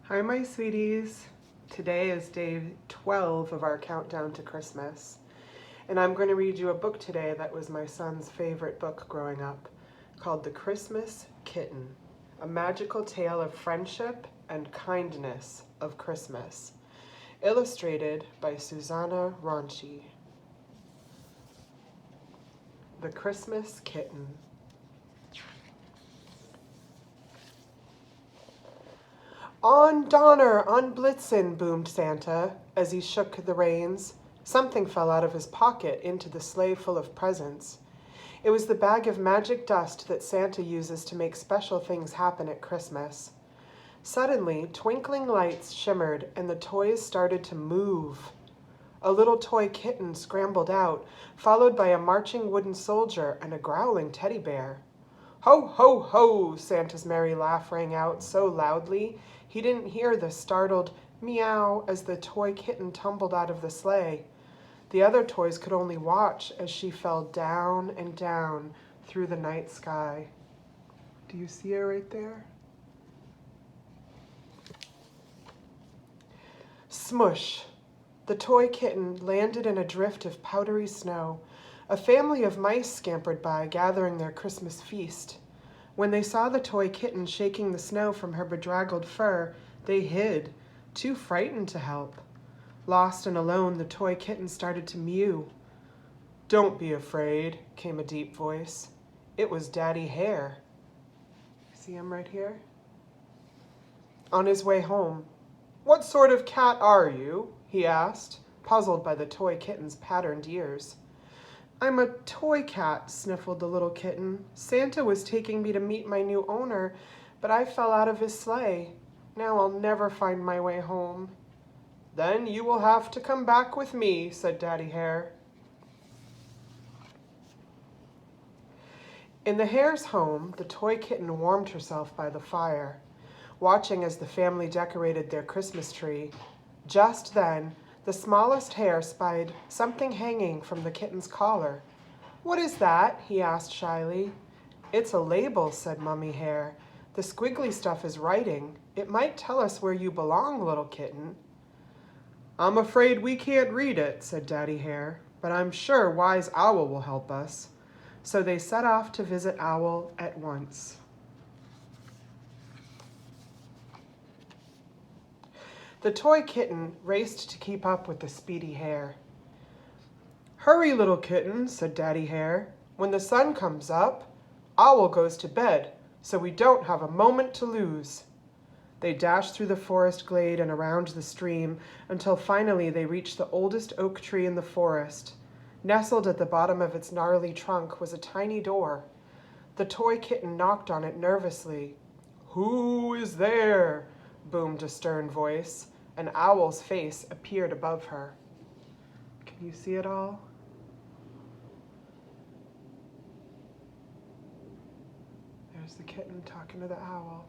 Hi, my sweeties. Today is day 12 of our countdown to Christmas. And I'm going to read you a book today that was my son's favorite book growing up, called The Christmas Kitten, a magical tale of friendship and kindness of Christmas, illustrated by Susanna Ronchi. The Christmas Kitten. "On Donner, on Blitzen," boomed Santa as he shook the reins. Something fell out of his pocket into the sleigh full of presents. It was the bag of magic dust that Santa uses to make special things happen at Christmas. Suddenly, twinkling lights shimmered and the toys started to move. A little toy kitten scrambled out, followed by a marching wooden soldier and a growling teddy bear. "Ho, ho, ho!" Santa's merry laugh rang out so loudly he didn't hear the startled meow as the toy kitten tumbled out of the sleigh. The other toys could only watch as she fell down and down through the night sky. Do you see her right there? Smush! The toy kitten landed in a drift of powdery snow. A family of mice scampered by, gathering their Christmas feast. When they saw the toy kitten shaking the snow from her bedraggled fur, they hid, too frightened to help. Lost and alone, the toy kitten started to mew. "Don't be afraid," came a deep voice. It was Daddy Hare. See him right here? On his way home. "What sort of cat are you?" he asked, puzzled by the toy kitten's patterned ears. "I'm a toy cat," sniffled the little kitten. "Santa was taking me to meet my new owner, but I fell out of his sleigh. Now I'll never find my way home." "Then you will have to come back with me," said Daddy Hare. In the hare's home, the toy kitten warmed herself by the fire, watching as the family decorated their Christmas tree. Just then, the smallest hare spied something hanging from the kitten's collar. "What is that?" he asked shyly. "It's a label," said Mummy Hare. "The squiggly stuff is writing. It might tell us where you belong, little kitten." "I'm afraid we can't read it," said Daddy Hare, "but I'm sure Wise Owl will help us." So they set off to visit Owl at once. The toy kitten raced to keep up with the speedy hare. "Hurry, little kitten," said Daddy Hare. "When the sun comes up, Owl goes to bed, so we don't have a moment to lose." They dashed through the forest glade and around the stream until finally they reached the oldest oak tree in the forest. Nestled at the bottom of its gnarly trunk was a tiny door. The toy kitten knocked on it nervously. "Who is there?" boomed a stern voice. An owl's face appeared above her. Can you see it all? There's the kitten talking to the owl.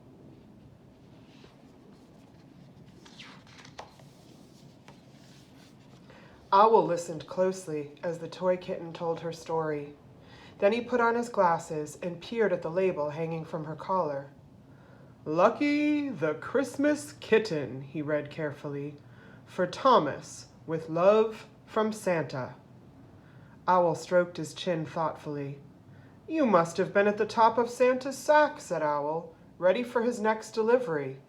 Owl listened closely as the toy kitten told her story. Then he put on his glasses and peered at the label hanging from her collar. "Lucky the Christmas Kitten," he read carefully. "For Thomas, with love from Santa." Owl stroked his chin thoughtfully. "You must have been at the top of Santa's sack," said Owl, "ready for his next delivery.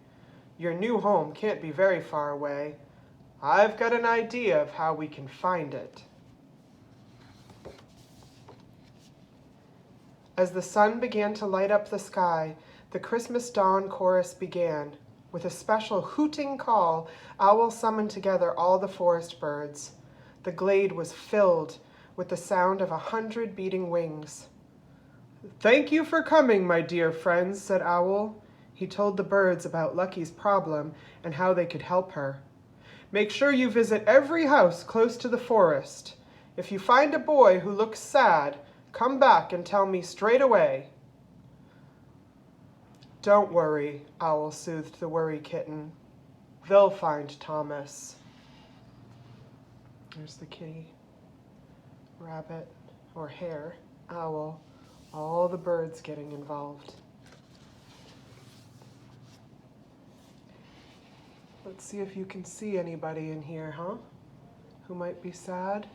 Your new home can't be very far away. I've got an idea of how we can find it." As the sun began to light up the sky, the Christmas dawn chorus began. With a special hooting call, Owl summoned together all the forest birds. The glade was filled with the sound of 100 beating wings. "Thank you for coming, my dear friends," said Owl. He told the birds about Lucky's problem and how they could help her. "Make sure you visit every house close to the forest. If you find a boy who looks sad, come back and tell me straight away." "Don't worry," Owl soothed the worry kitten. "They'll find Thomas." There's the kitty, rabbit, or hare, owl, all the birds getting involved. Let's see if you can see anybody in here, huh? Who might be sad?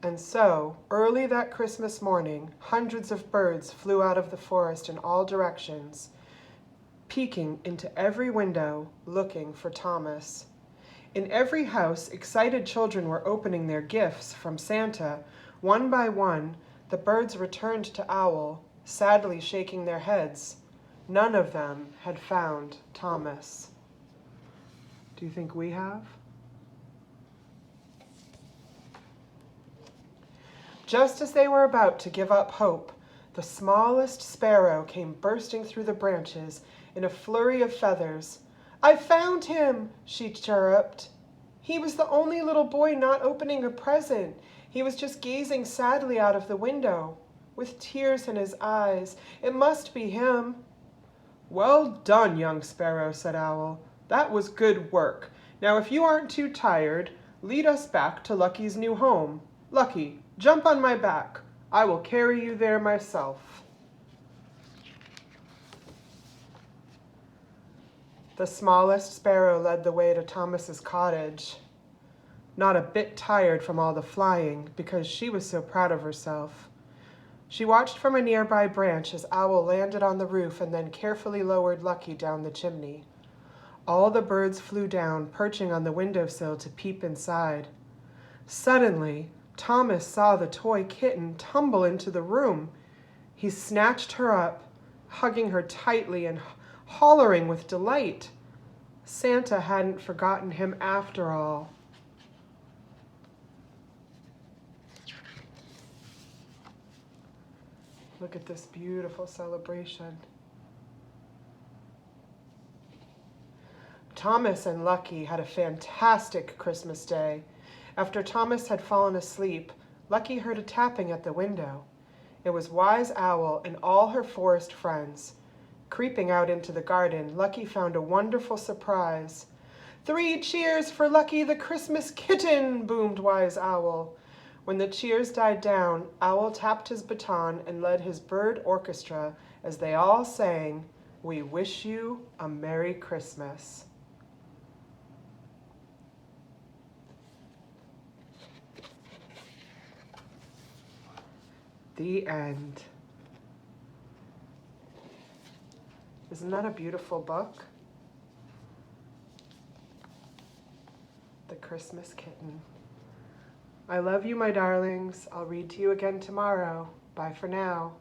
And so, early that Christmas morning, hundreds of birds flew out of the forest in all directions, peeking into every window, looking for Thomas. In every house, excited children were opening their gifts from Santa. One by one, the birds returned to Owl, sadly shaking their heads. None of them had found Thomas. Do you think we have? Just as they were about to give up hope, the smallest sparrow came bursting through the branches in a flurry of feathers. "I found him," she chirruped. "He was the only little boy not opening a present. He was just gazing sadly out of the window, with tears in his eyes. It must be him." "Well done, young sparrow," said Owl. "That was good work. Now, if you aren't too tired, lead us back to Lucky's new home. Lucky, jump on my back. I will carry you there myself." The smallest sparrow led the way to Thomas's cottage, not a bit tired from all the flying, because she was so proud of herself. She watched from a nearby branch as Owl landed on the roof and then carefully lowered Lucky down the chimney. All the birds flew down, perching on the windowsill to peep inside. Suddenly, Thomas saw the toy kitten tumble into the room. He snatched her up, hugging her tightly and hollering with delight. Santa hadn't forgotten him after all. Look at this beautiful celebration. Thomas and Lucky had a fantastic Christmas day. After Thomas had fallen asleep, Lucky heard a tapping at the window. It was Wise Owl and all her forest friends. Creeping out into the garden, Lucky found a wonderful surprise. "3 cheers for Lucky the Christmas kitten!" boomed Wise Owl. When the cheers died down, Owl tapped his baton and led his bird orchestra as they all sang, "We wish you a Merry Christmas." The end. Isn't that a beautiful book? The Christmas Kitten. I love you, my darlings. I'll read to you again tomorrow. Bye for now.